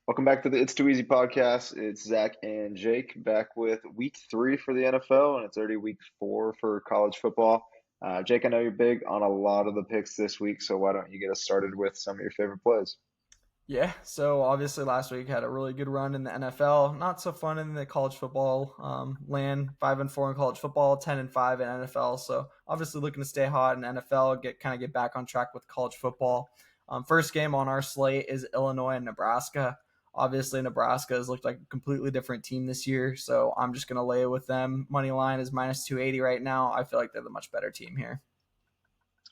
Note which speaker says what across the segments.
Speaker 1: Welcome back to the It's Too Easy podcast. It's Zach and Jake back with week 3 for the NFL, and it's already week 4 for college football. Jake, I know you're big on a lot of the picks this week, so why don't you get us started with some of your favorite plays?
Speaker 2: Yeah, so obviously last week had a really good run in the NFL. Not so fun in the college football land. 5-4 in college football, 10-5 in NFL. So obviously looking to stay hot in NFL, get back on track with college football. First game on our slate is Illinois and Nebraska. Obviously Nebraska has looked like a completely different team this year, so I'm just gonna lay it with them. Money line is minus 280 right now. I feel like they're the much better team here.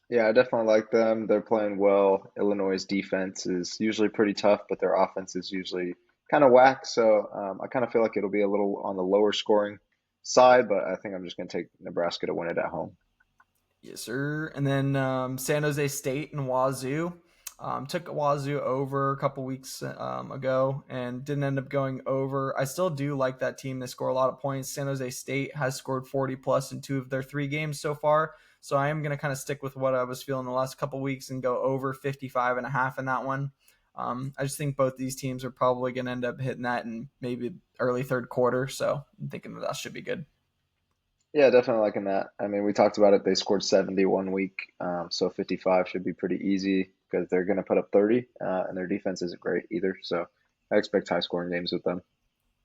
Speaker 1: Yeah, I definitely like them. They're playing well. Illinois' defense is usually pretty tough, but their offense is usually kind of whack. So I kind of feel like it'll be a little on the lower scoring side, but I think I'm just going to take Nebraska to win it at home.
Speaker 2: Yes, sir. And then San Jose State and Wazoo. Took Wazoo over a couple weeks ago and didn't end up going over. I still do like that team. They score a lot of points. San Jose State has scored 40 plus in 2 of their 3 games so far. So I am going to kind of stick with what I was feeling the last couple weeks and go over 55.5 in that one. I just think both these teams are probably going to end up hitting that in maybe early third quarter. So I'm thinking that should be good.
Speaker 1: Yeah, definitely liking that. I mean, we talked about it. They scored 70 1 week, so 55 should be pretty easy because they're going to put up 30, and their defense isn't great either. So I expect high scoring games with them.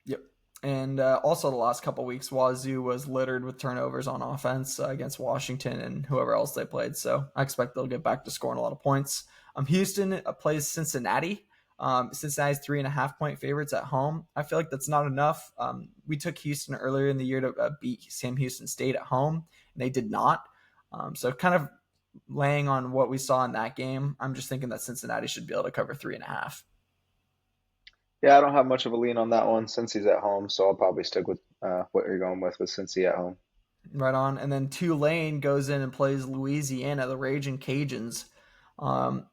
Speaker 2: Yep. And also, the last couple weeks, Wazoo was littered with turnovers on offense against Washington and whoever else they played. So I expect they'll get back to scoring a lot of points. Houston plays Cincinnati. Cincinnati's 3.5 point favorites at home. I feel like that's not enough. We took Houston earlier in the year to beat Sam Houston State at home, and they did not. So kind of laying on what we saw in that game, I'm just thinking that Cincinnati should be able to cover 3.5.
Speaker 1: Yeah, I don't have much of a lean on that one since he's at home, so I'll probably stick with what you're going with Cincy at home.
Speaker 2: Right on. And then Tulane goes in and plays Louisiana, the Raging Cajuns. Um,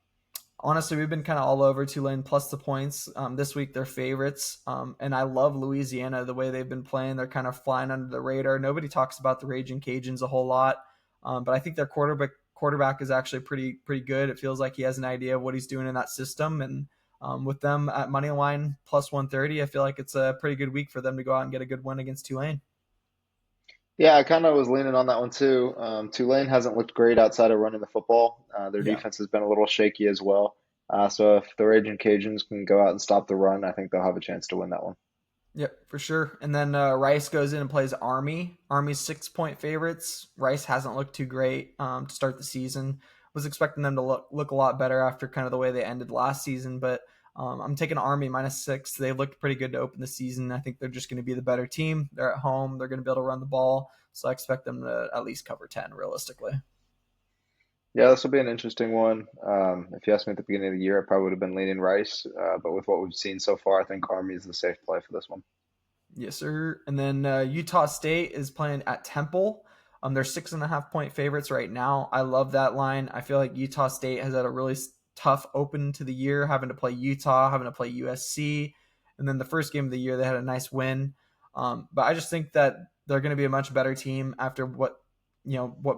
Speaker 2: Honestly, we've been kind of all over Tulane plus the points. This week, they're favorites. And I love Louisiana, the way they've been playing. They're kind of flying under the radar. Nobody talks about the Raging Cajuns a whole lot. But I think their quarterback is actually pretty good. It feels like he has an idea of what he's doing in that system. And with them at money line plus 130, I feel like it's a pretty good week for them to go out and get a good win against Tulane.
Speaker 1: Yeah, I kind of was leaning on that one too. Tulane hasn't looked great outside of running the football. Their
Speaker 2: Yeah.
Speaker 1: defense has been a little shaky as well. So if the Raging Cajuns can go out and stop the run, I think they'll have a chance to win that one.
Speaker 2: Yep, for sure. And then Rice goes in and plays Army. Army's 6 point favorites. Rice hasn't looked too great to start the season. Was expecting them to look a lot better after kind of the way they ended last season, but I'm taking Army -6. They looked pretty good to open the season. I think they're just going to be the better team. They're at home. They're going to be able to run the ball, so I expect them to at least cover 10 realistically.
Speaker 1: Yeah, this will be an interesting one. If you asked me at the beginning of the year, I probably would have been leaning Rice. But with what we've seen so far, I think Army is the safe play for this one.
Speaker 2: Yes, sir. And then Utah State is playing at Temple. They're 6.5 point favorites right now. I love that line. I feel like Utah State has had a really tough open to the year, having to play Utah, having to play USC, and then the first game of the year they had a nice win. But I just think that they're going to be a much better team after what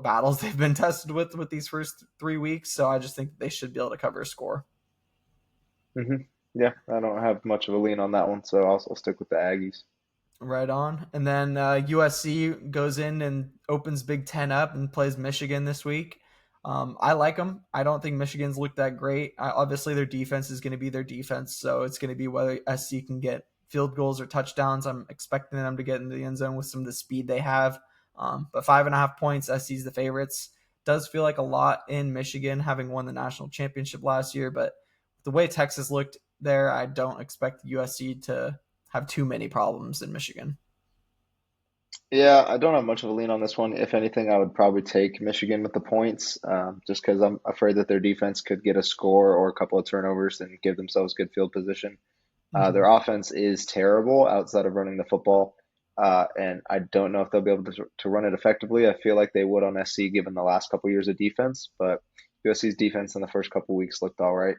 Speaker 2: battles they've been tested with these first 3 weeks. So I just think they should be able to cover a score.
Speaker 1: hmm Yeah, I don't have much of a lean on that one, so I'll stick with the Aggies.
Speaker 2: Right on. And then USC goes in and opens Big Ten up and plays Michigan this week. I like them. I don't think Michigan's looked that great. Obviously, their defense is going to be their defense, so it's going to be whether SC can get field goals or touchdowns. I'm expecting them to get into the end zone with some of the speed they have. But 5.5 points, SC's the favorites. Does feel like a lot in Michigan, having won the national championship last year, but the way Texas looked there, I don't expect USC to have too many problems in Michigan.
Speaker 1: Yeah, I don't have much of a lean on this one. If anything, I would probably take Michigan with the points, just because I'm afraid that their defense could get a score or a couple of turnovers and give themselves good field position. Their
Speaker 2: Mm-hmm.
Speaker 1: offense is terrible outside of running the football, and I don't know if they'll be able to run it effectively. I feel like they would on SC given the last couple years of defense, but USC's defense in the first couple weeks looked all right.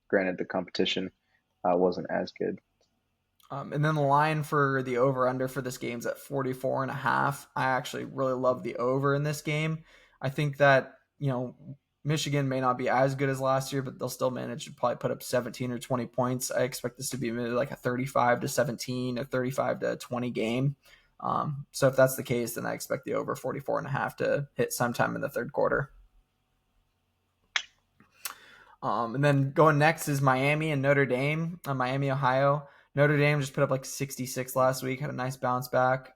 Speaker 1: Granted, the competition wasn't as good.
Speaker 2: And then the line for the over under for this game is at 44.5. I actually really love the over in this game. I think that, Michigan may not be as good as last year, but they'll still manage to probably put up 17 or 20 points. I expect this to be maybe like a 35-17 or 35-20 game. So if that's the case, then I expect the over 44.5 to hit sometime in the third quarter. And then going next is Miami and Notre Dame. Miami, Ohio. Notre Dame just put up like 66 last week, had a nice bounce back.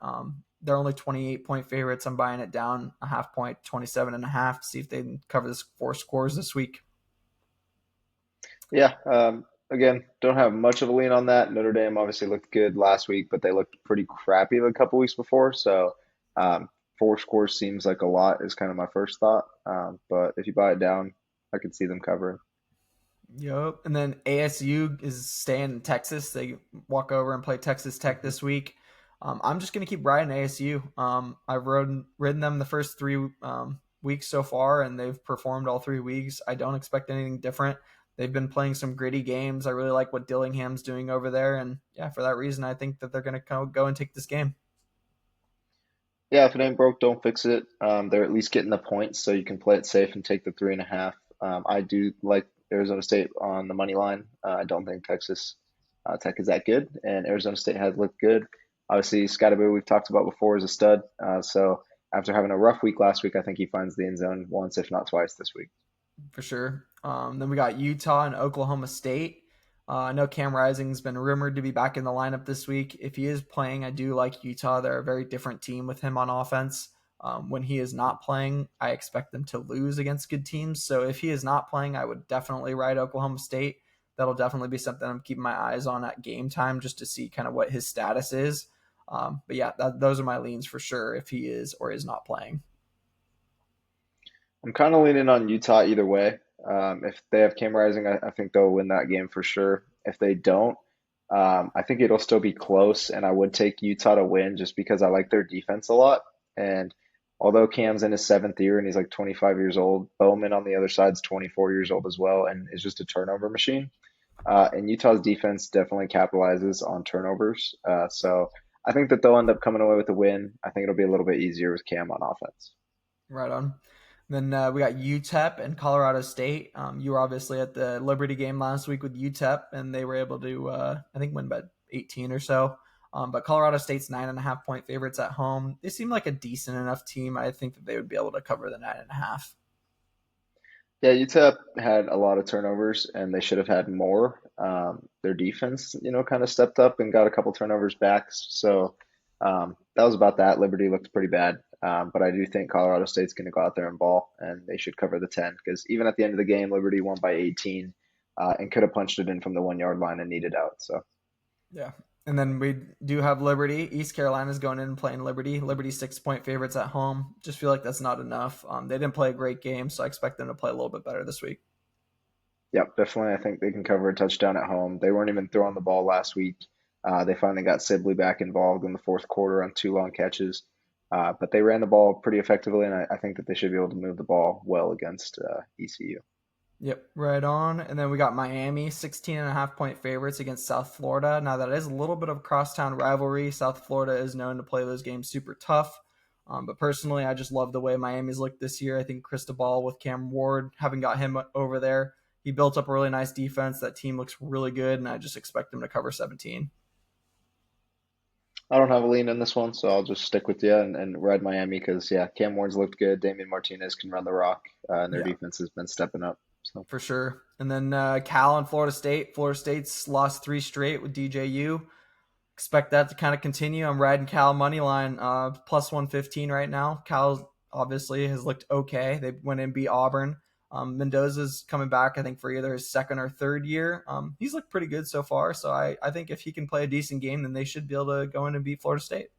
Speaker 2: They're only 28-point favorites. I'm buying it down a half point, 27.5, to see if they can cover this 4 scores this week.
Speaker 1: Yeah. Again, don't have much of a lean on that. Notre Dame obviously looked good last week, but they looked pretty crappy a couple weeks before. So 4 scores seems like a lot is kind of my first thought. But if you buy it down, I could see them covering.
Speaker 2: Yep. And then ASU is staying in Texas. They walk over and play Texas Tech this week. I'm just going to keep riding ASU. I've ridden them the first 3 weeks so far, and they've performed all 3 weeks. I don't expect anything different. They've been playing some gritty games. I really like what Dillingham's doing over there. And yeah, for that reason, I think that they're going to go and take this game.
Speaker 1: Yeah, if it ain't broke, don't fix it. They're at least getting the points, so you can play it safe and take the 3.5. I do like Arizona State on the money line. I don't think Texas Tech is that good, and Arizona State has looked good. Obviously, Scottaboo we've talked about before is a stud. So after having a rough week last week, I think he finds the end zone once, if not twice, this week.
Speaker 2: For sure. Then we got Utah and Oklahoma State. I know Cam Rising's been rumored to be back in the lineup this week. If he is playing, I do like Utah. They're a very different team with him on offense. When he is not playing, I expect them to lose against good teams. So if he is not playing, I would definitely ride Oklahoma State. That'll definitely be something I'm keeping my eyes on at game time just to see kind of what his status is. But yeah, those are my leans for sure if he is or is not playing.
Speaker 1: I'm kind of leaning on Utah either way. If they have Cam Rising, I think they'll win that game for sure. If they don't, I think it'll still be close, and I would take Utah to win just because I like their defense a lot. And although Cam's in his seventh year and he's like 25 years old, Bowman on the other side's 24 years old as well and is just a turnover machine. And Utah's defense definitely capitalizes on turnovers. So I think that they'll end up coming away with a win. I think it'll be a little bit easier with Cam on offense.
Speaker 2: Right on. Then we got UTEP and Colorado State. You were obviously at the Liberty game last week with UTEP, and they were able to, I think, win by 18 or so. But Colorado State's 9.5-point favorites at home. They seem like a decent enough team. I think that they would be able to cover the 9.5.
Speaker 1: Yeah, UTEP had a lot of turnovers and they should have had more. Their defense, kind of stepped up and got a couple turnovers back. So that was about that. Liberty looked pretty bad. But I do think Colorado State's going to go out there and ball and they should cover the 10 because even at the end of the game, Liberty won by 18 and could have punched it in from the 1 yard line and needed out. So
Speaker 2: Yeah. And then we do have Liberty. East Carolina's going in and playing Liberty. Liberty 6-point favorites at home. Just feel like that's not enough. They didn't play a great game, so I expect them to play a little bit better this week.
Speaker 1: yep, definitely. I think they can cover a touchdown at home. They weren't even throwing the ball last week. They finally got Sibley back involved in the fourth quarter on 2 long catches. But they ran the ball pretty effectively, and I think that they should be able to move the ball well against ECU.
Speaker 2: Yep, right on. And then we got Miami, 16.5-point favorites against South Florida. Now, that is a little bit of a crosstown rivalry. South Florida is known to play those games super tough. But personally, I just love the way Miami's looked this year. I think Cristobal with Cam Ward, having got him over there, he built up a really nice defense. That team looks really good, and I just expect them to cover 17.
Speaker 1: I don't have a lean in this one, so I'll just stick with you and ride Miami because, yeah, Cam Ward's looked good. Damian Martinez can run the rock, and their
Speaker 2: Yeah,
Speaker 1: defense has been stepping up. So.
Speaker 2: for sure. And then Cal and Florida State. Florida State's lost 3 straight with DJU. Expect that to kind of continue. I'm riding Cal money line plus 115 right now. Cal obviously has looked okay. They went and beat Auburn. Mendoza's coming back, I think, for either his second or third year. He's looked pretty good so far. So I think if he can play a decent game, then they should be able to go in and beat Florida State.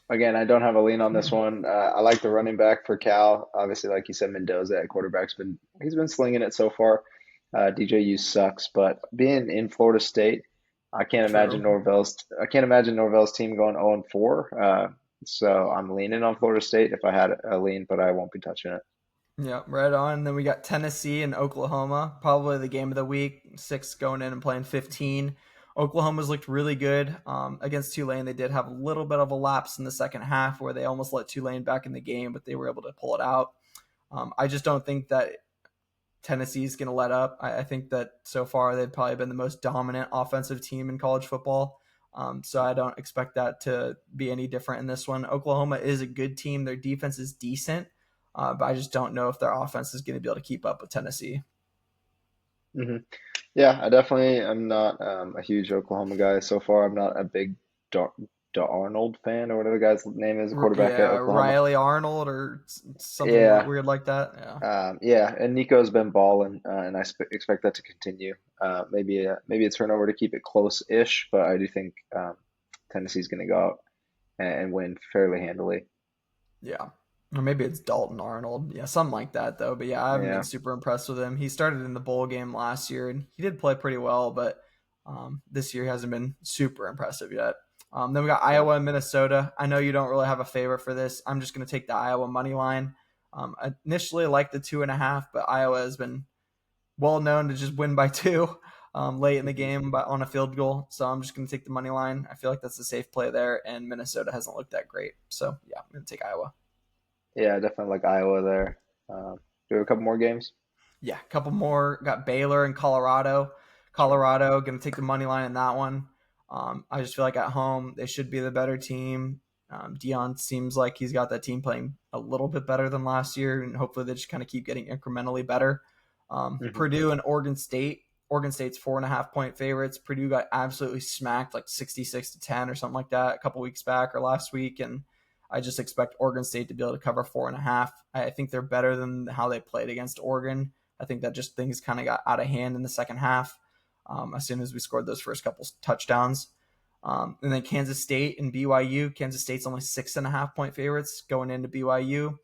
Speaker 1: Again, I don't have a lean on this one. I like the running back for Cal. Obviously, like you said, Mendoza at quarterback's he's been slinging it so far. DJU sucks, but being in Florida State,
Speaker 2: True.
Speaker 1: I can't imagine Norvell's team going 0-4. So I'm leaning on Florida State if I had a lean, but I won't be touching it.
Speaker 2: Yeah, right on. Then we got Tennessee and Oklahoma, probably the game of the week. 6 going in and playing 15. Oklahoma's looked really good against Tulane. They did have a little bit of a lapse in the second half where they almost let Tulane back in the game, but they were able to pull it out. I just don't think that Tennessee's going to let up. I think that so far they've probably been the most dominant offensive team in college football. So I don't expect that to be any different in this one. Oklahoma is a good team. Their defense is decent, but I just don't know if their offense is going to be able to keep up with Tennessee.
Speaker 1: Hmm. Yeah, I definitely am not a huge Oklahoma guy so far. I'm not a big Arnold fan or whatever the guy's name is, the quarterback at
Speaker 2: Yeah,
Speaker 1: Oklahoma.
Speaker 2: Riley Arnold or something
Speaker 1: Yeah,
Speaker 2: weird like that. Yeah.
Speaker 1: yeah, and Nico's been balling, and I expect that to continue. Maybe a turnover to keep it close-ish, but I do think Tennessee's going to go out and win fairly handily.
Speaker 2: Yeah. Or maybe it's Dalton Arnold. Yeah, something like that though. But yeah, I haven't been
Speaker 1: Yeah.
Speaker 2: super impressed with him. He started in the bowl game last year and he did play pretty well, but this year he hasn't been super impressive yet. Then we got
Speaker 1: Yeah.
Speaker 2: Iowa and Minnesota. I know you don't really have a favorite for this. I'm just going to take the Iowa money line. I initially liked the 2.5, but Iowa has been well known to just win by two late in the
Speaker 1: Mhm.
Speaker 2: game but on a field goal. So I'm just going to take the money line. I feel like that's a safe play there, and Minnesota hasn't looked that great. So yeah, I'm going to take Iowa.
Speaker 1: Yeah, definitely like Iowa there. Do a couple more games.
Speaker 2: Yeah, a couple more. Got Baylor and Colorado.
Speaker 1: Sure.
Speaker 2: Colorado going to take the money line in that one. I just feel like at home they should be the better team. Dion seems like he's got that team playing a little bit better than last year, and hopefully they just kind of keep getting incrementally better.
Speaker 1: Hmm.
Speaker 2: Purdue and Oregon State. Oregon State's 4.5 point favorites. Purdue got absolutely smacked like 66-10 or something like that a couple weeks back or last week, and I just expect Oregon State to be able to cover 4.5. I think they're better than how they played against Oregon. I think that just things kind of got out of hand in the second half as soon as we scored those first couple touchdowns. And then Kansas State and BYU. Kansas State's only 6.5 point favorites going into BYU.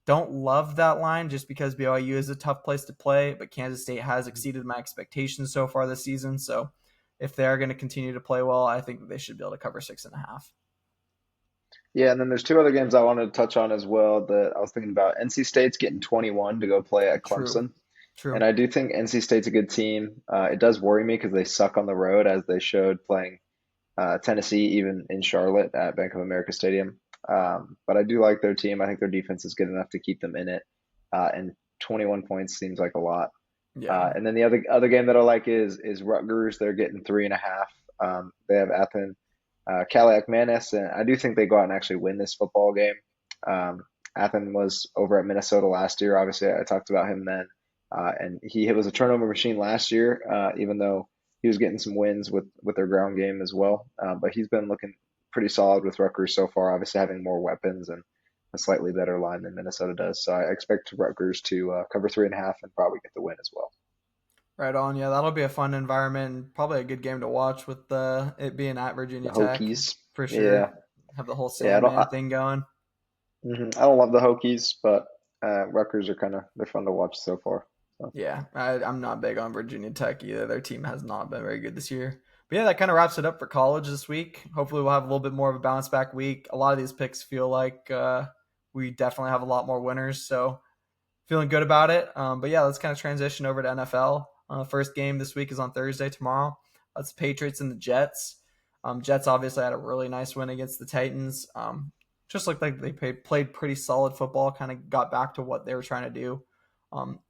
Speaker 2: Don't love that line just because BYU is a tough place to play, but Kansas State has exceeded my expectations so far this season. So if they're going to continue to play well, I think they should be able to cover 6.5.
Speaker 1: Yeah, and then there's two other games I wanted to touch on as well that I was thinking about. NC State's getting 21 to go play at
Speaker 2: True.
Speaker 1: Clemson. And
Speaker 2: True.
Speaker 1: I do think NC State's a good team. It does worry me because they suck on the road, as they showed playing Tennessee, even in Charlotte at Bank of America Stadium. But I do like their team. I think their defense is good enough to keep them in it. And 21 points seems like a lot.
Speaker 2: Yeah.
Speaker 1: And then the other game that I like is Rutgers. They're getting 3.5. They have Athen, Kaliak Manis, and I do think they go out and actually win this football game. Athen was over at Minnesota last year. Obviously, I talked about him then, and he was a turnover machine last year. Even though he was getting some wins with their ground game as well, but he's been looking pretty solid with Rutgers so far. Obviously, having more weapons and a slightly better line than Minnesota does. So I expect Rutgers to cover 3.5 and probably get the win as well.
Speaker 2: Right on. Yeah, that'll be a fun environment and probably a good game to watch with it being at
Speaker 1: The
Speaker 2: Virginia Tech
Speaker 1: Hokies,
Speaker 2: for sure.
Speaker 1: yeah,
Speaker 2: Have the whole
Speaker 1: yeah.
Speaker 2: Sandman thing going.
Speaker 1: I don't love the Hokies, but Rutgers are they're fun to watch so far. So
Speaker 2: Yeah, I'm not big on Virginia Tech either. Their team has not been very good this year. But yeah, that kind of wraps it up for college this week. Hopefully, we'll have a little bit more of a bounce back week. A lot of these picks feel like we definitely have a lot more winners. So feeling good about it. But yeah, let's kind of transition over to NFL. First game this week is on Thursday tomorrow. That's Patriots and the Jets. Jets obviously had a really nice win against the Titans. Just looked like they played pretty solid football, kind of got back to what they were trying to do.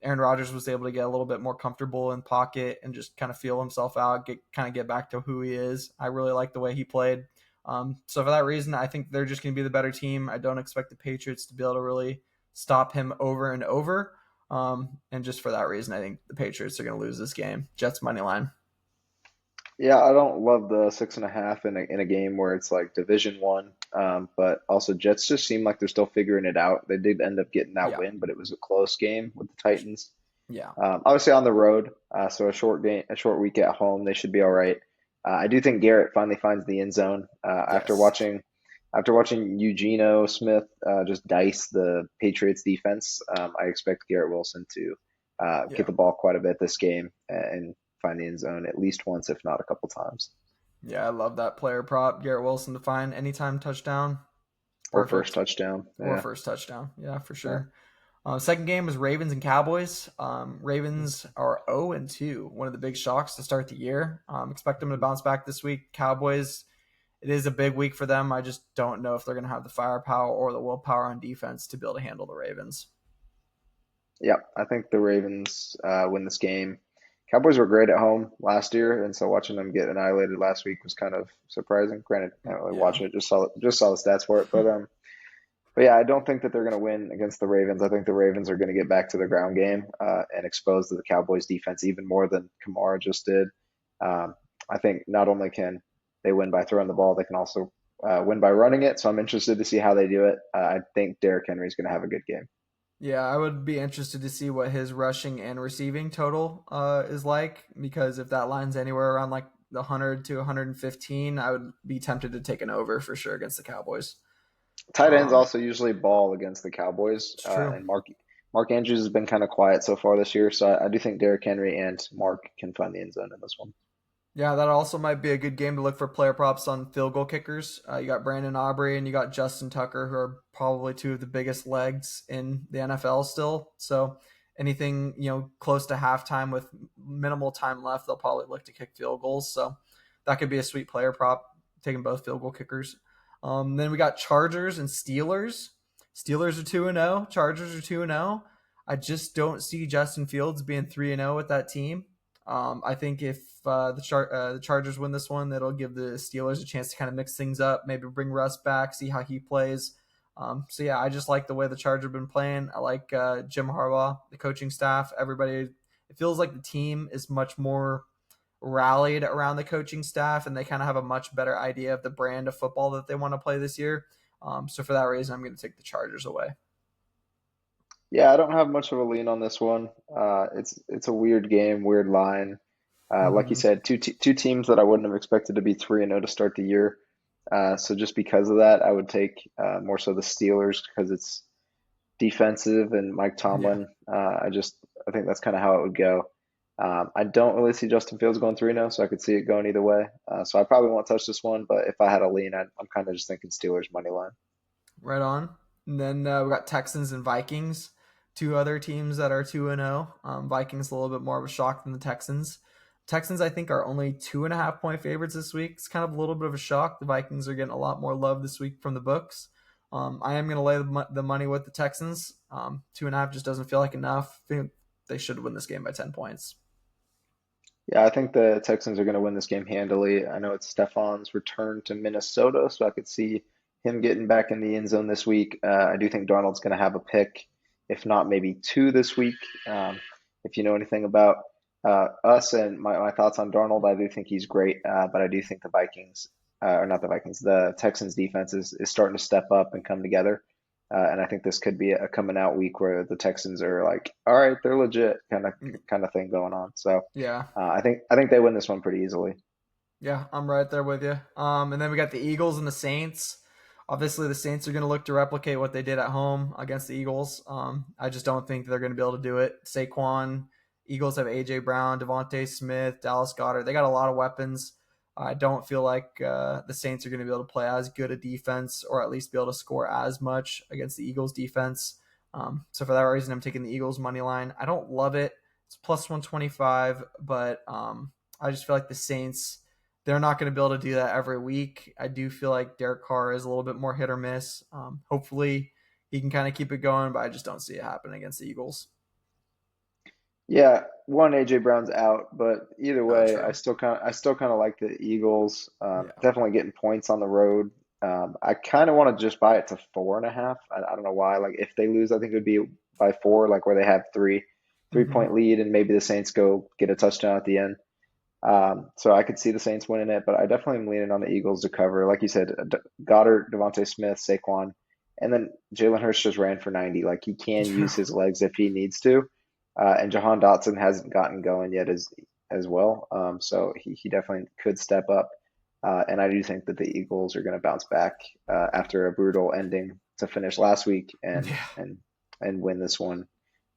Speaker 2: Aaron Rodgers was able to get a little bit more comfortable in pocket and just kind of feel himself out, get back to who he is. I really like the way he played. So for that reason, I think they're just going to be the better team. I don't expect the Patriots to be able to really stop him over and over. And just for that reason, I think the Patriots are going to lose this game. Jets money line.
Speaker 1: yeah, I don't love the 6.5 in a game where it's like Division 1. But also Jets just seem like they're still figuring it out. They did end up getting that
Speaker 2: Yeah,
Speaker 1: win, but it was a close game with the Titans.
Speaker 2: yeah,
Speaker 1: Obviously on the road, so a short week at home, they should be all right. I do think Garrett finally finds the end zone
Speaker 2: yes,
Speaker 1: after watching Eugenio Smith just dice the Patriots defense. I expect Garrett Wilson to get
Speaker 2: yeah,
Speaker 1: the ball quite a bit this game and find the end zone at least once, if not a couple times,
Speaker 2: yeah. I love that player prop. Garrett Wilson to find anytime touchdown.
Speaker 1: or first
Speaker 2: Perfect.
Speaker 1: touchdown.
Speaker 2: Or
Speaker 1: Yeah,
Speaker 2: first touchdown. Yeah, for
Speaker 1: yeah.
Speaker 2: sure. Second game was Ravens and Cowboys. Ravens are 0-2, one of the big shocks to start the year. Expect them to bounce back this week. Cowboys, it is a big week for them. I just don't know if they're going to have the firepower or the willpower on defense to be able to handle the Ravens.
Speaker 1: Yeah, I think the Ravens win this game. Cowboys were great at home last year, and so watching them get annihilated last week was kind of surprising. Granted, I didn't really
Speaker 2: Yeah.
Speaker 1: watch it; just saw the stats for it. But yeah, I don't think that they're going to win against the Ravens. I think the Ravens are going to get back to the ground game and expose the Cowboys defense even more than Kamara just did. Um, I think not only can they win by throwing the ball, they can also win by running it. So I'm interested to see how they do it. I think Derrick Henry is going to have a good game.
Speaker 2: Yeah, I would be interested to see what his rushing and receiving total is like, because if that line's anywhere around like the 100 to 115, I would be tempted to take an over for sure against the Cowboys.
Speaker 1: Tight ends
Speaker 2: Um,
Speaker 1: also usually ball against the Cowboys,
Speaker 2: it's true.
Speaker 1: and Mark Andrews has been kind of quiet so far this year. So I do think Derrick Henry and Mark can find the end zone in this one.
Speaker 2: Yeah, that also might be a good game to look for player props on field goal kickers. You got Brandon Aubrey and you got Justin Tucker, who are probably two of the biggest legs in the NFL still. So anything close to halftime with minimal time left, they'll probably look to kick field goals. So that could be a sweet player prop, taking both field goal kickers. Then we got Chargers and Steelers. Steelers are 2-0. Chargers are 2-0. I just don't see Justin Fields being 3-0 with that team. I think if the Chargers win this one, that'll give the Steelers a chance to kind of mix things up, maybe bring Russ back, see how he plays. So yeah, I just like the way the Chargers have been playing. I like Jim Harbaugh, the coaching staff, everybody. It feels like the team is much more rallied around the coaching staff, and they kind of have a much better idea of the brand of football that they want to play this year. So for that reason, I'm going to take the Chargers away.
Speaker 1: Yeah, I don't have much of a lean on this one. It's a weird game, weird line. Like you
Speaker 2: Mm-hmm.
Speaker 1: said, two teams that I wouldn't have expected to be 3-0 to start the year. So just because of that, I would take more so the Steelers because it's defensive and Mike
Speaker 2: Yeah.
Speaker 1: Tomlin. I think that's kind of how it would go. I don't really see Justin Fields going 3-0, so I could see it going either way. So I probably won't touch this one, but if I had a lean, I'm kind of just thinking Steelers money line.
Speaker 2: Right on. And then we got Texans and Vikings, two other teams that are 2-0. Vikings a little bit more of a shock than the Texans. Texans, I think, are only 2.5 point favorites this week. It's kind of a little bit of a shock. The Vikings are getting a lot more love this week from the books. I am going to lay the money with the Texans. 2.5 just doesn't feel like enough. I think they should win this game by 10 points.
Speaker 1: Yeah, I think the Texans are going to win this game handily. I know it's Stefan's return to Minnesota, so I could see him getting back in the end zone this week. I do think Darnold's going to have a pick, if not maybe two this week. If you know anything about us and my thoughts on Darnold, I do think he's great, but I do think the Vikings, or not the Vikings, the Texans defense is starting to step up and come together. And I think this could be a coming out week where the Texans are like, all right, they're legit kind of thing going on. So.
Speaker 2: Yeah.
Speaker 1: I think they win this one pretty easily.
Speaker 2: Yeah, I'm right there with you. And then we got the Eagles and the Saints. Obviously, the Saints are going to look to replicate what they did at home against the Eagles. I just don't think they're going to be able to do it. Saquon, Eagles have AJ Brown, Devontae Smith, Dallas Goddard. They got a lot of weapons. I don't feel like the Saints are going to be able to play as good a defense, or at least be able to score as much against the Eagles defense. So for that reason, I'm taking the Eagles money line. I don't love it. It's plus 125, but I just feel like the Saints, they're not going to be able to do that every week. I do feel like Derek Carr is a little bit more hit or miss. Hopefully, he can kind of keep it going, but I just don't see it happen against the Eagles.
Speaker 1: Yeah, one AJ Brown's out, but either
Speaker 2: Oh,
Speaker 1: way,
Speaker 2: true.
Speaker 1: I still kind of like the Eagles.
Speaker 2: Yeah.
Speaker 1: Definitely getting points on the road. I kind of want to just buy it to 4.5. I don't know why. Like if they lose, I think it would be by four, like where they have three
Speaker 2: Mm-hmm.
Speaker 1: point lead, and maybe the Saints go get a touchdown at the end. So I could see the Saints winning it, but I definitely am leaning on the Eagles to cover. Like you said, Goddard, Devontae Smith, Saquon, and then Jalen Hurts just ran for 90. Like he can
Speaker 2: True.
Speaker 1: use his legs if he needs to. And Jahan Dotson hasn't gotten going yet as well. So he definitely could step up. And I do think that the Eagles are going to bounce back after a brutal ending to finish last week
Speaker 2: Yeah.
Speaker 1: and win this one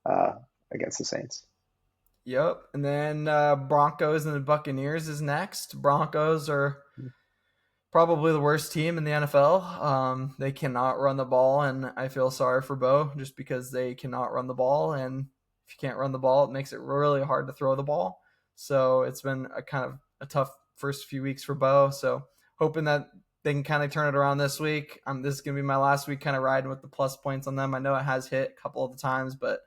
Speaker 1: uh, against the Saints.
Speaker 2: Yep. And then Broncos and the Buccaneers is next. Broncos are probably the worst team in the NFL. They cannot run the ball, and I feel sorry for Bo just because they cannot run the ball. And if you can't run the ball, it makes it really hard to throw the ball. So it's been a kind of a tough first few weeks for Bo. So hoping that they can kind of turn it around this week. This is going to be my last week kind of riding with the plus points on them. I know it has hit a couple of the times, but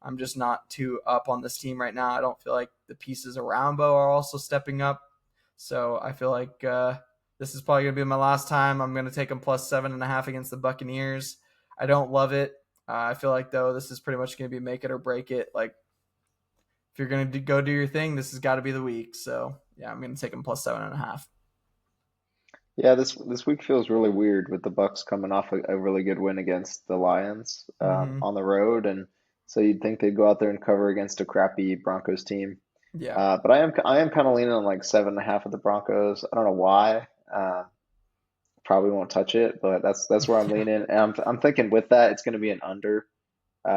Speaker 2: I'm just not too up on this team right now. I don't feel like the pieces around Bo are also stepping up. So I feel like this is probably going to be my last time. I'm going to take them plus 7.5 against the Buccaneers. I don't love it. I feel like, though, this is pretty much going to be make it or break it. Like, if you're going to go do your thing, this has got to be the week. So, yeah, I'm going to take them plus 7.5.
Speaker 1: Yeah, this week feels really weird with the Bucks coming off a really good win against the Lions
Speaker 2: Mm-hmm.
Speaker 1: on the road, and so you'd think they'd go out there and cover against a crappy Broncos team.
Speaker 2: Yeah.
Speaker 1: But I am kind of leaning on like 7.5 of the Broncos. I don't know why. Probably won't touch it, but that's where I'm
Speaker 2: Yeah.
Speaker 1: leaning. And I'm thinking with that it's going to be an under,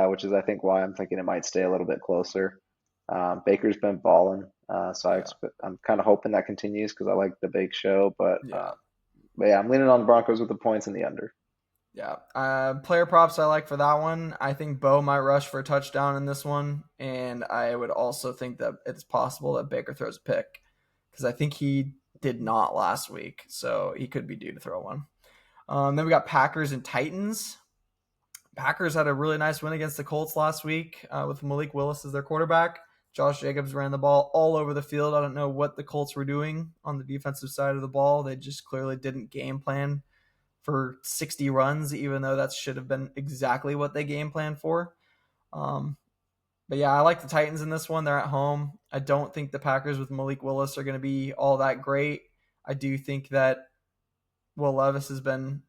Speaker 1: which is I think why I'm thinking it might stay a little bit closer. Baker's been balling, so
Speaker 2: Yeah.
Speaker 1: I'm kind of hoping that continues because I like the Bake Show,
Speaker 2: Yeah.
Speaker 1: but yeah, I'm leaning on the Broncos with the points and the under.
Speaker 2: Yeah. Player props I like for that one. I think Bo might rush for a touchdown in this one. And I would also think that it's possible that Baker throws a pick because I think he did not last week. So he could be due to throw one. Then we got Packers and Titans. Packers had a really nice win against the Colts last week with Malik Willis as their quarterback. Josh Jacobs ran the ball all over the field. I don't know what the Colts were doing on the defensive side of the ball. They just clearly didn't game plan for 60 runs, even though that should have been exactly what they game planned for. Um, but yeah, I like the Titans in this one. They're at home. I don't think the Packers with Malik Willis are going to be all that great. I do think that Will Levis has been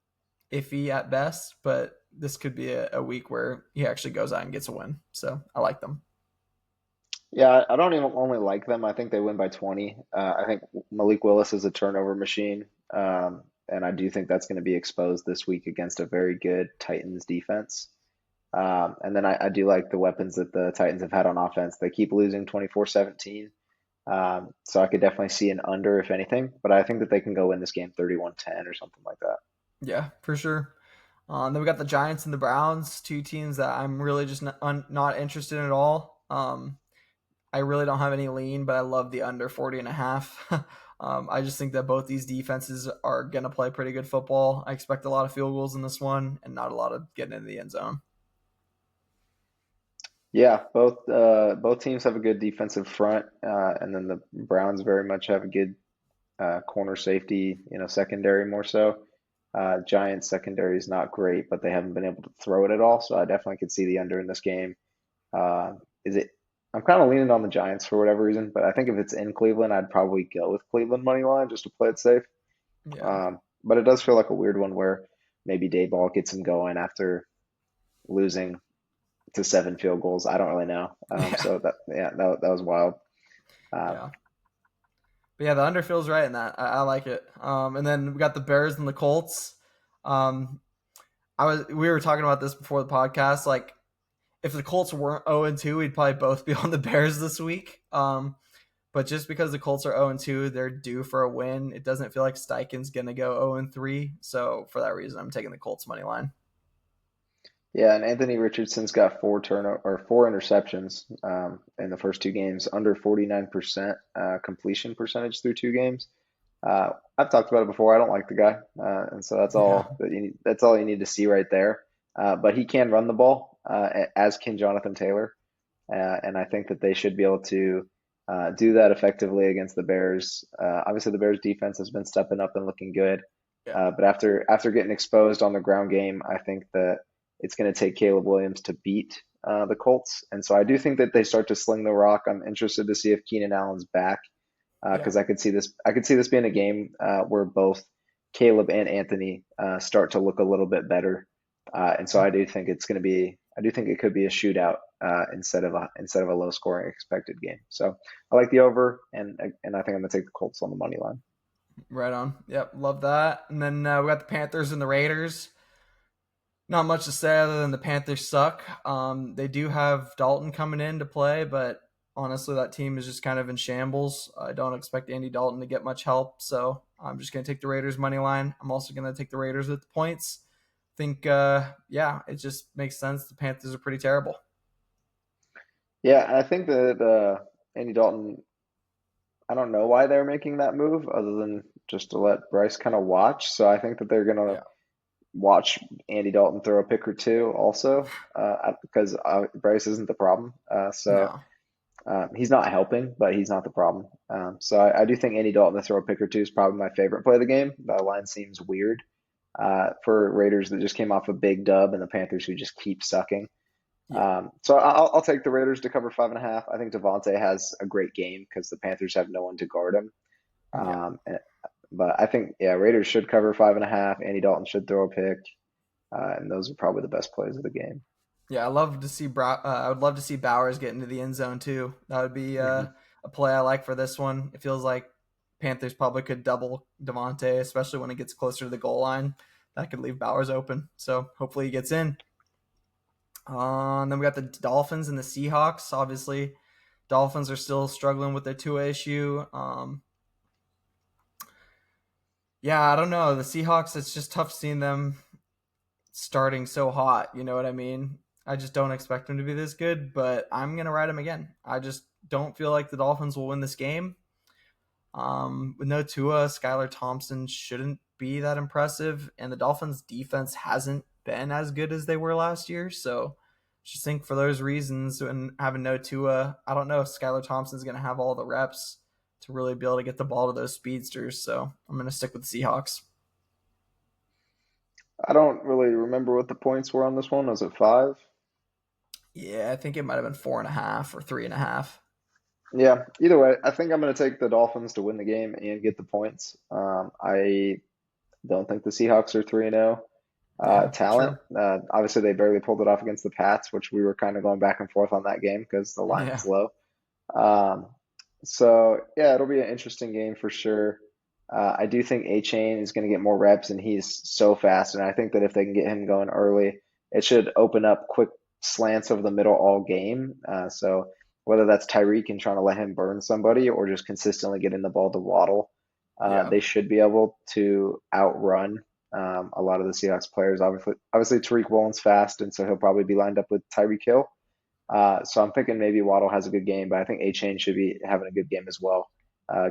Speaker 2: iffy at best, but this could be a week where he actually goes out and gets a win. So I like them.
Speaker 1: Yeah, I don't even only like them. I think they win by 20. I think Malik Willis is a turnover machine, and I do think that's going to be exposed this week against a very good Titans defense. And then I do like the weapons that the Titans have had on offense. They keep losing 24-17. So I could definitely see an under if anything, but I think that they can go win this game 31-10 or something like that.
Speaker 2: Yeah, for sure. Then we got the Giants and the Browns, two teams that I'm really just not interested in at all. I really don't have any lean, but I love the under 40.5. I just think that both these defenses are going to play pretty good football. I expect a lot of field goals in this one and not a lot of getting into the end zone.
Speaker 1: Yeah, both teams have a good defensive front, and then the Browns very much have a good corner safety, secondary more so. Giants secondary is not great, but they haven't been able to throw it at all. So I definitely could see the under in this game. Uh, is it? I'm kind of leaning on the Giants for whatever reason, but I think if it's in Cleveland, I'd probably go with Cleveland money line just to play it safe.
Speaker 2: Yeah.
Speaker 1: But it does feel like a weird one where maybe Dayball gets him going after losing to 7 field goals. I don't really know.
Speaker 2: Yeah.
Speaker 1: So that was wild. Uh,
Speaker 2: Yeah. But yeah, the under feels right in that. I like it. And then we got the Bears and the Colts. Um, we were talking about this before the podcast. Like, if the Colts weren't 0-2, we'd probably both be on the Bears this week. But just because the Colts are 0-2, they're due for a win. It doesn't feel like Steichen's going to go 0-3. So for that reason, I'm taking the Colts money line.
Speaker 1: yeah, and Anthony Richardson's got 4 interceptions in the first 2 games, under 49% completion percentage through 2 games. I've talked about it before. I don't like the guy, and so
Speaker 2: Yeah.
Speaker 1: that's all you need to see right there. But he can run the ball, as can Jonathan Taylor, and I think that they should be able to do that effectively against the Bears. Obviously, the Bears defense has been stepping up and looking good,
Speaker 2: Yeah.
Speaker 1: but after getting exposed on the ground game, I think that it's going to take Caleb Williams to beat the Colts, and so I do think that they start to sling the rock. I'm interested to see if Keenan Allen's back
Speaker 2: Yeah.
Speaker 1: because I could see this being a game where both Caleb and Anthony start to look a little bit better, and so I do think it could be a shootout instead of a low scoring expected game. So I like the over, and I think I'm gonna take the Colts on the money line.
Speaker 2: Right on. Yep. Love that. And then we got the Panthers and the Raiders. Not much to say other than the Panthers suck. They do have Dalton coming in to play, but honestly, that team is just kind of in shambles. I don't expect Andy Dalton to get much help, so I'm just going to take the Raiders money line. I'm also going to take the Raiders with the points. Think, yeah, it just makes sense. The Panthers are pretty terrible.
Speaker 1: Yeah, I think that Andy Dalton. I don't know why they're making that move other than just to let Bryce kind of watch. So I think that they're gonna
Speaker 2: Yeah,
Speaker 1: watch Andy Dalton throw a pick or two also, because Bryce isn't the problem.
Speaker 2: No.
Speaker 1: He's not helping, but he's not the problem. So I do think Andy Dalton to throw a pick or two is probably my favorite play of the game. The line seems weird for Raiders that just came off a big dub and the Panthers who just keep sucking.
Speaker 2: Yeah.
Speaker 1: So I'll take the Raiders to cover 5.5. I think Devontae has a great game because the Panthers have no one to guard him.
Speaker 2: Yeah.
Speaker 1: But I think, yeah, Raiders should cover 5.5. Andy Dalton should throw a pick, and those are probably the best plays of the game.
Speaker 2: Yeah, I would love to see Bowers get into the end zone too. That would be
Speaker 1: Hmm.
Speaker 2: a play I like for this one. It feels like Panthers probably could double Devontae, especially when it gets closer to the goal line. That could leave Bowers open. So hopefully he gets in. And then we got the Dolphins and the Seahawks. Obviously, Dolphins are still struggling with their Tua issue. Yeah, I don't know. The Seahawks, it's just tough seeing them starting so hot. You know what I mean? I just don't expect them to be this good, but I'm going to ride them again. I just don't feel like the Dolphins will win this game. With no Tua, Skylar Thompson shouldn't be that impressive, and the Dolphins' defense hasn't been as good as they were last year. So, just think for those reasons, and having no Tua, I don't know if Skylar Thompson's going to have all the reps to really be able to get the ball to those speedsters. So, I'm going to stick with the Seahawks.
Speaker 1: I don't really remember what the points were on this one. Was it 5?
Speaker 2: Yeah, I think it might have been 4.5 or 3.5.
Speaker 1: Yeah, either way, I think I'm going to take the Dolphins to win the game and get the points. I don't think the Seahawks are 3-0.
Speaker 2: Yeah,
Speaker 1: Talent,
Speaker 2: true.
Speaker 1: obviously they barely pulled it off against the Pats, which we were kind of going back and forth on that game because the line
Speaker 2: Yeah,
Speaker 1: was low. Um, so yeah, it'll be an interesting game for sure. I do think A Chain is going to get more reps, and he's so fast. And I think that if they can get him going early, it should open up quick slants over the middle all game. So whether that's Tyreek and trying to let him burn somebody, or just consistently getting the ball to Waddle,
Speaker 2: yeah,
Speaker 1: they should be able to outrun a lot of the Seahawks players. Obviously Tariq Woolen's fast, and so he'll probably be lined up with Tyreek Hill. So I'm thinking maybe Waddle has a good game, but I think A Chain should be having a good game as well.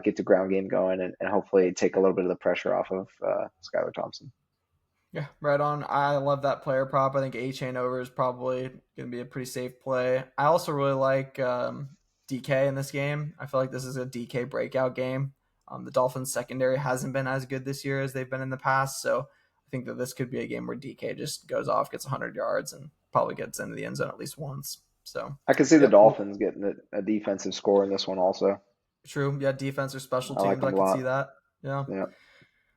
Speaker 1: Get the ground game going, and hopefully take a little bit of the pressure off of Skylar Thompson.
Speaker 2: yeah. Right on. I love that player prop. I think A Chain over is probably going to be a pretty safe play. I also really like DK in this game. I feel like this is a DK breakout game. The Dolphins secondary hasn't been as good this year as they've been in the past, so I think that this could be a game where DK just goes off, gets 100 yards, and probably gets into the end zone at least once. So,
Speaker 1: I can see the
Speaker 2: yep.
Speaker 1: Dolphins getting a defensive score in this one also.
Speaker 2: True. Yeah, defense or special
Speaker 1: I like
Speaker 2: teams, I
Speaker 1: them a
Speaker 2: could see
Speaker 1: lot.
Speaker 2: that. Yeah.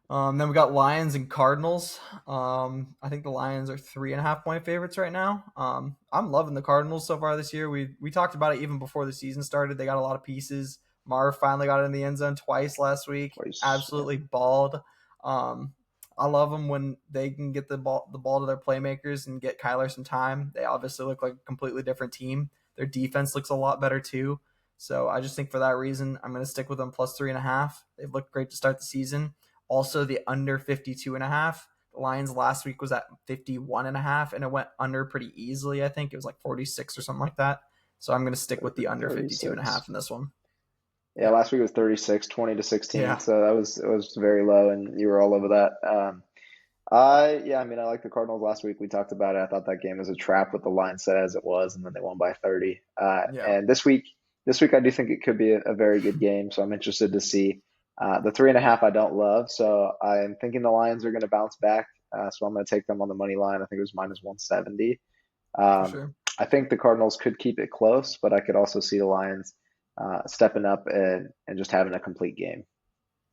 Speaker 1: Yeah.
Speaker 2: Then we got Lions and Cardinals. I think the Lions are 3.5 point favorites right now. I'm loving the Cardinals so far this year. We talked about it even before the season started. They got a lot of pieces. Marv finally got in the end zone twice last week.
Speaker 1: Twice. Yeah.
Speaker 2: Absolutely balled. Um, I love them when they can get the ball to their playmakers and get Kyler some time. They obviously look like a completely different team. Their defense looks a lot better too. So I just think for that reason, I'm going to stick with them plus 3.5. They've looked great to start the season. Also, the under 52.5. The Lions last week was at 51.5, and it went under pretty easily. I think it was like 46 or something like that. So I'm going to stick with the under 52.5
Speaker 1: 36.
Speaker 2: in this one.
Speaker 1: Yeah,
Speaker 2: Yeah.
Speaker 1: last week was 36, 20-16,
Speaker 2: Yeah.
Speaker 1: so it was very low, and you were all over that. I like the Cardinals last week. We talked about it. I thought that game was a trap with the line set as it was, and then they won by 30.
Speaker 2: Yeah.
Speaker 1: And this week I do think it could be a very good game. So I'm interested to see. The 3.5 I don't love, so I'm thinking the Lions are going to bounce back. So I'm going to take them on the money line. I think it was minus 170.
Speaker 2: For
Speaker 1: Um,
Speaker 2: sure.
Speaker 1: I think the Cardinals could keep it close, but I could also see the Lions stepping up and just having a complete game.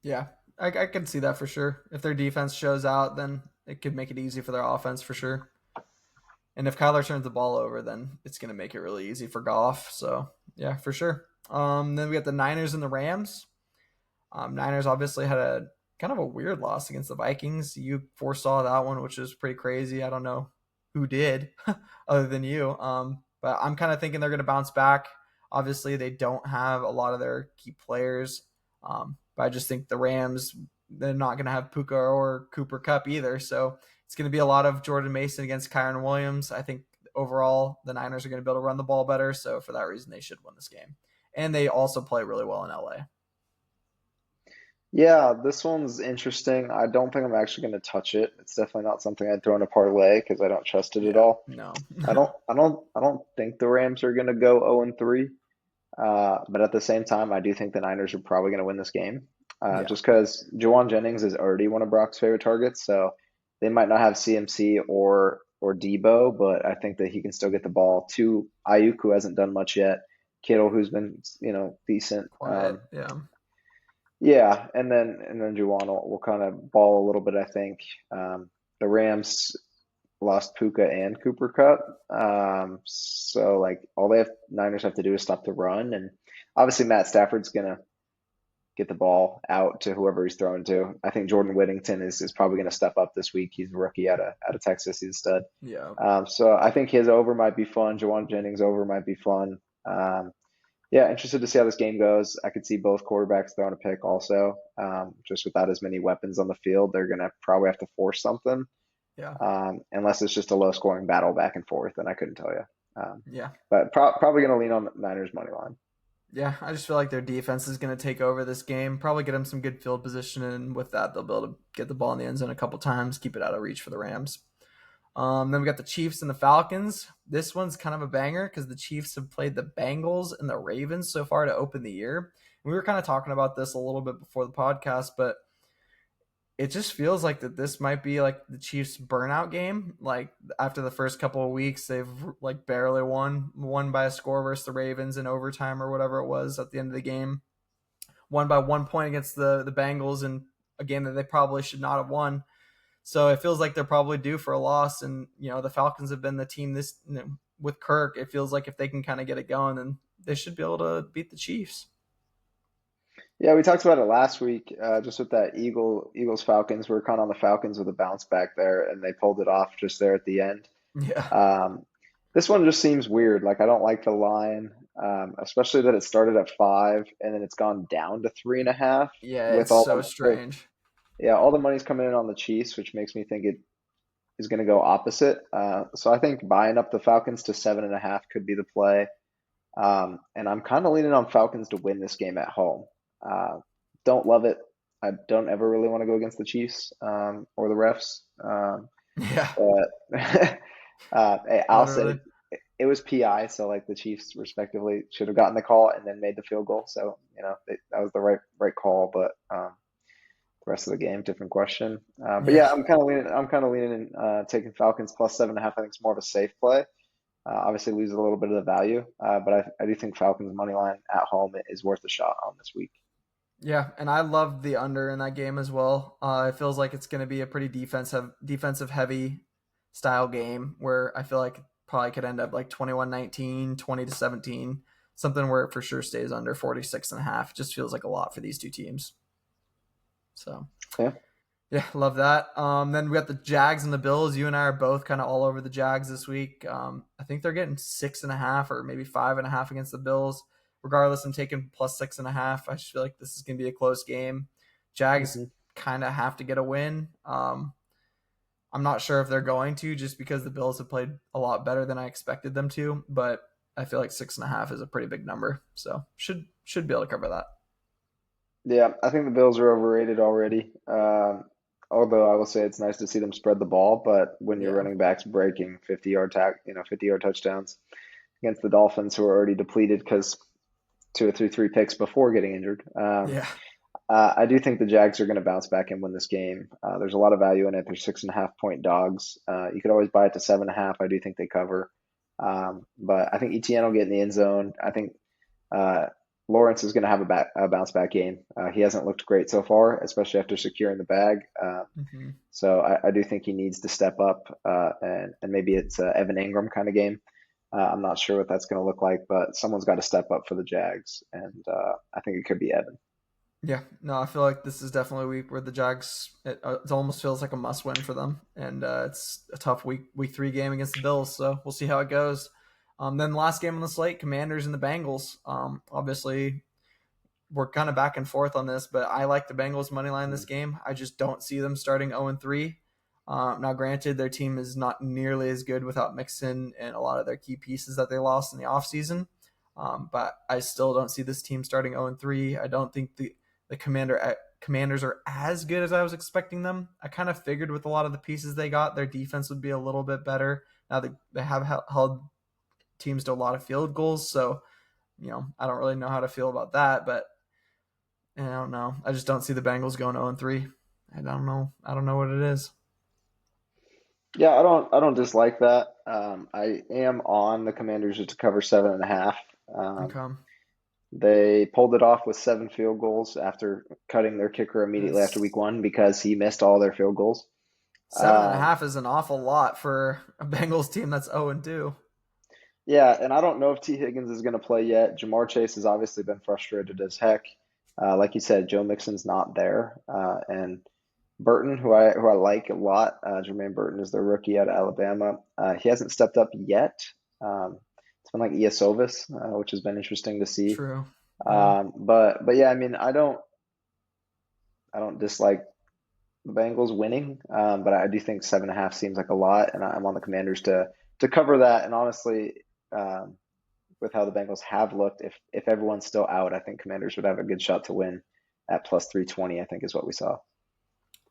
Speaker 2: Yeah. I can see that for sure. If their defense shows out, then it could make it easy for their offense for sure. And if Kyler turns the ball over, then it's going to make it really easy for Goff. So, yeah, for sure. Then we got the Niners and the Rams. Niners obviously had a kind of a weird loss against the Vikings. You foresaw that one, which is pretty crazy. I don't know who did other than you. But I'm kind of thinking they're going to bounce back. Obviously, they don't have a lot of their key players. But I just think the Rams, they're not going to have Puka or Cooper Cup either. So it's going to be a lot of Jordan Mason against Kyron Williams. I think overall the Niners are going to be able to run the ball better. So for that reason, they should win this game. And they also play really well in LA.
Speaker 1: Yeah, this one's interesting. I don't think I'm actually going to touch it. It's definitely not something I'd throw in a parlay because I don't trust it at
Speaker 2: Yeah,
Speaker 1: all.
Speaker 2: no.
Speaker 1: I don't think the Rams are going to go 0-3. But at the same time, I do think the Niners are probably going to win this game.
Speaker 2: Yeah,
Speaker 1: Just because Jawan Jennings is already one of Brock's favorite targets, so they might not have CMC or Debo, but I think that he can still get the ball to Ayuk, who hasn't done much yet. Kittle, who's been decent.
Speaker 2: quiet. Yeah,
Speaker 1: Yeah, and then Juwan will kind of ball a little bit, I think. The Rams lost Puka and Cooper Cup, so like all they have Niners have to do is stop the run, and obviously Matt Stafford's gonna get the ball out to whoever he's throwing to. I think Jordan Whittington is probably gonna step up this week. He's a rookie out of Texas. He's a stud.
Speaker 2: yeah,
Speaker 1: So I think his over might be fun. Jawan Jennings over might be fun. Yeah, interested to see how this game goes. I could see both quarterbacks throwing a pick also. Just without as many weapons on the field, they're going to probably have to force something,
Speaker 2: yeah,
Speaker 1: unless it's just a low scoring battle back and forth, and I couldn't tell you.
Speaker 2: yeah.
Speaker 1: But probably going to lean on the Niners money line.
Speaker 2: Yeah, I just feel like their defense is going to take over this game. Probably get them some good field position, and with that, they'll be able to get the ball in the end zone a couple times, keep it out of reach for the Rams. Then we got the Chiefs and the Falcons. This one's kind of a banger because the Chiefs have played the Bengals and the Ravens so far to open the year. We were kind of talking about this a little bit before the podcast, but it just feels like that this might be like the Chiefs burnout game. Like after the first couple of weeks, they've like barely won by a score versus the Ravens in overtime or whatever it was at the end of the game. Won by 1 point against the Bengals in a game that they probably should not have won. So it feels like they're probably due for a loss. And the Falcons have been the team this with Kirk. It feels like if they can kind of get it going, then they should be able to beat the Chiefs.
Speaker 1: Yeah, we talked about it last week, just with that Eagles Falcons. We're kind of on the Falcons with a bounce back there, and they pulled it off just there at the end.
Speaker 2: Yeah,
Speaker 1: Um, this one just seems weird. Like I don't like the line, especially that it started at 5 and then it's gone down to 3.5
Speaker 2: yeah,
Speaker 1: with
Speaker 2: it's
Speaker 1: all
Speaker 2: so
Speaker 1: the
Speaker 2: strange.
Speaker 1: yeah, all the money's coming in on the Chiefs, which makes me think it is going to go opposite. So I think buying up the Falcons to 7.5 could be the play. And I'm kind of leaning on Falcons to win this game at home. Uh, don't love it. I don't ever really want to go against the Chiefs or the refs.
Speaker 2: Yeah,
Speaker 1: But hey, I'll say
Speaker 2: literally.
Speaker 1: it was PI, so like the Chiefs respectively should have gotten the call and then made the field goal. So that was the right call. But the rest of the game, different question. But
Speaker 2: Yeah,
Speaker 1: yeah, I'm kind of leaning in taking Falcons plus 7.5. I think it's more of a safe play. Obviously, loses a little bit of the value, but I do think Falcons money line at home is worth a shot on this week.
Speaker 2: yeah, and I love the under in that game as well. It feels like it's going to be a pretty defensive heavy style game where I feel like it probably could end up like 21-19, 20-17, something where it for sure stays under 46 and a half. It just feels like a lot for these two teams. So
Speaker 1: Yeah.
Speaker 2: yeah, love that. Then we got the Jags and the Bills. You and I are both kind of all over the Jags this week. I think they're getting 6.5 or maybe 5.5 against the Bills. Regardless, I'm taking plus 6.5. I just feel like this is going to be a close game. Jags
Speaker 1: hmm
Speaker 2: kind of have to get a win. I'm not sure if they're going to just because the Bills have played a lot better than I expected them to, but I feel like 6.5 is a pretty big number, so should be able to cover that.
Speaker 1: Yeah, I think the Bills are overrated already. Although I will say it's nice to see them spread the ball, but when your
Speaker 2: Yeah,
Speaker 1: running backs breaking 50-yard touchdowns against the Dolphins, who are already depleted because two or three picks before getting injured.
Speaker 2: yeah,
Speaker 1: I do think the Jags are going to bounce back and win this game. There's a lot of value in it. They're 6.5 point dogs. You could always buy it to 7.5. I do think they cover. But I think ETN will get in the end zone. I think uh, Lawrence is going to have a bounce back game. He hasn't looked great so far, especially after securing the bag.
Speaker 2: hmm
Speaker 1: So I do think he needs to step up, and maybe it's a Evan Ingram kind of game. I'm not sure what that's going to look like, but someone's got to step up for the Jags, and I think it could be Evan.
Speaker 2: yeah. No, I feel like this is definitely a week where the Jags it almost feels like a must win for them, and it's a tough week 3 game against the Bills. So we'll see how it goes. Then the last game on the slate, Commanders and the Bengals. Obviously, we're kind of back and forth on this, but I like the Bengals money line this game. I just don't see them starting 0-3. Now, granted, their team is not nearly as good without Mixon and a lot of their key pieces that they lost in the offseason. But I still don't see this team starting 0-3. I don't think the Commanders are as good as I was expecting them. I kind of figured with a lot of the pieces they got, their defense would be a little bit better. Now they have held teams to a lot of field goals, so I don't really know how to feel about that, but I don't know. I just don't see the Bengals going 0-3. I don't know. I don't know what it is.
Speaker 1: Yeah, I don't dislike that. I am on the Commanders to cover 7.5. Um,
Speaker 2: Okay.
Speaker 1: they pulled it off with 7 field goals after cutting their kicker immediately after
Speaker 2: It's
Speaker 1: week one because he missed all their field goals.
Speaker 2: seven and a
Speaker 1: Um,
Speaker 2: half is an awful lot for a Bengals team that's 0-2.
Speaker 1: yeah, and I don't know if T. Higgins is going to play yet. Jamar Chase has obviously been frustrated as heck. Like you said, Joe Mixon's not there, and Burton, who I like a lot, Jermaine Burton is the rookie out of Alabama. He hasn't stepped up yet. It's been like Iasovis, which has been interesting to see.
Speaker 2: True. Yeah.
Speaker 1: But yeah, I mean, I don't dislike the Bengals winning, but I do think 7.5 seems like a lot, and I'm on the Commanders to cover that. And honestly, um, with how the Bengals have looked, if everyone's still out, I think Commanders would have a good shot to win at plus 320. I think is what we saw.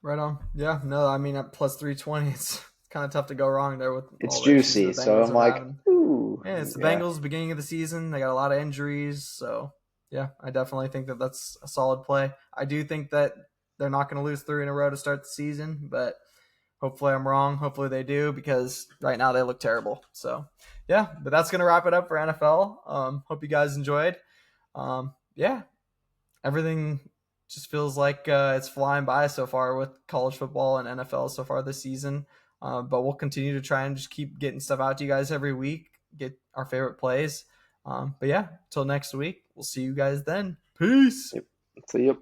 Speaker 2: Right on. Yeah. No, I mean, at plus 320, it's kind of tough to go wrong there with
Speaker 1: It's
Speaker 2: all the issues
Speaker 1: juicy,
Speaker 2: the
Speaker 1: so
Speaker 2: Bengals
Speaker 1: I'm
Speaker 2: are
Speaker 1: like,
Speaker 2: having.
Speaker 1: ooh,
Speaker 2: Yeah, it's the
Speaker 1: yeah.
Speaker 2: Bengals beginning of the season. They got a lot of injuries, so yeah, I definitely think that that's a solid play. I do think that they're not going to lose 3 in a row to start the season, but hopefully I'm wrong. Hopefully they do because right now they look terrible. So yeah, but that's going to wrap it up for NFL. Hope you guys enjoyed. Yeah, everything just feels like it's flying by so far with college football and NFL so far this season. But we'll continue to try and just keep getting stuff out to you guys every week, get our favorite plays. But yeah, until next week, we'll see you guys then. Peace.
Speaker 1: Yep. See you.